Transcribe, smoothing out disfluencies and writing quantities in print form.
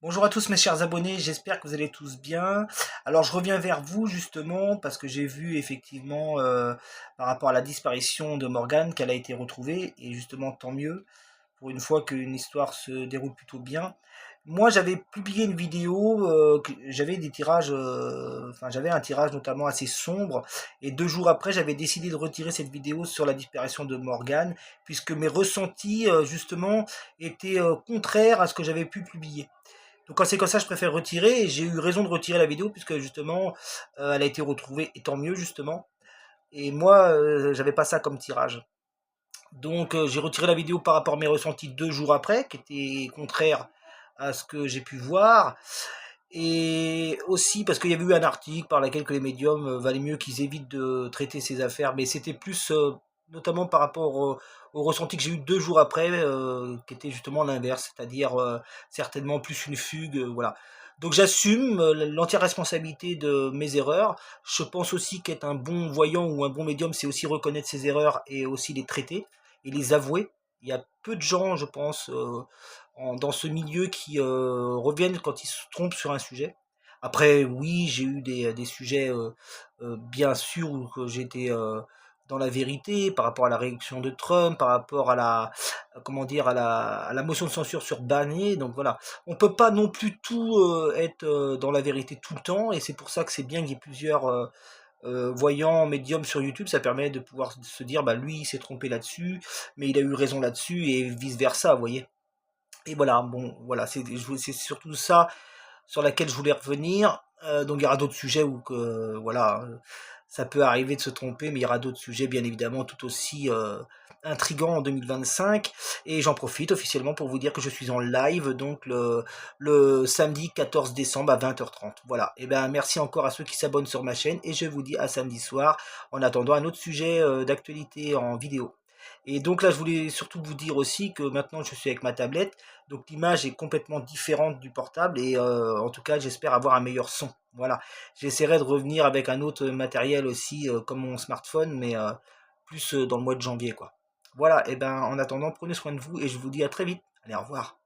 Bonjour à tous mes chers abonnés, j'espère que vous allez tous bien. Alors je reviens vers vous justement parce que j'ai vu effectivement par rapport à la disparition de Morgane qu'elle a été retrouvée et justement tant mieux pour une fois qu'une histoire se déroule plutôt bien. Moi j'avais publié une vidéo, j'avais des tirages, enfin j'avais un tirage notamment assez sombre et 2 jours après j'avais décidé de retirer cette vidéo sur la disparition de Morgane puisque mes ressentis justement étaient contraires à ce que j'avais pu publier. Donc quand c'est comme ça, je préfère retirer. Et j'ai eu raison de retirer la vidéo puisque justement, elle a été retrouvée, et tant mieux justement. Et moi, j'avais pas ça comme tirage. Donc j'ai retiré la vidéo par rapport à mes ressentis 2 jours après, qui étaient contraires à ce que j'ai pu voir. Et aussi parce qu'il y avait eu un article par lequel que les médiums valait mieux qu'ils évitent de traiter ces affaires, mais c'était plus notamment par rapport au ressenti que j'ai eu 2 jours après, qui était justement l'inverse, c'est-à-dire certainement plus une fugue, voilà. Donc j'assume l'entière responsabilité de mes erreurs. Je pense aussi qu'être un bon voyant ou un bon médium, c'est aussi reconnaître ses erreurs et aussi les traiter et les avouer. Il y a peu de gens, je pense, dans ce milieu qui reviennent quand ils se trompent sur un sujet. Après, oui, j'ai eu des sujets, bien sûr, où j'étais dans la vérité par rapport à la réélection de Trump, par rapport à la, comment dire, à la motion de censure sur Barnier. Donc voilà, on peut pas non plus tout être dans la vérité tout le temps, et c'est pour ça que c'est bien qu'il y ait plusieurs voyants, médiums sur YouTube. Ça permet de pouvoir se dire, bah lui, il s'est trompé là-dessus, mais il a eu raison là-dessus, et vice versa, vous voyez. Et voilà, bon, voilà, c'est surtout ça sur laquelle je voulais revenir. Donc il y aura d'autres sujets où que, voilà, ça peut arriver de se tromper, mais il y aura d'autres sujets bien évidemment tout aussi intrigants en 2025. Et j'en profite officiellement pour vous dire que je suis en live donc le samedi 14 décembre à 20h30. Voilà, et ben merci encore à ceux qui s'abonnent sur ma chaîne et je vous dis à samedi soir en attendant un autre sujet d'actualité en vidéo. Et donc là, je voulais surtout vous dire aussi que maintenant je suis avec ma tablette, donc l'image est complètement différente du portable et en tout cas, j'espère avoir un meilleur son. Voilà, j'essaierai de revenir avec un autre matériel aussi comme mon smartphone, mais plus dans le mois de janvier, quoi. Voilà, et ben en attendant, prenez soin de vous et je vous dis à très vite. Allez, au revoir.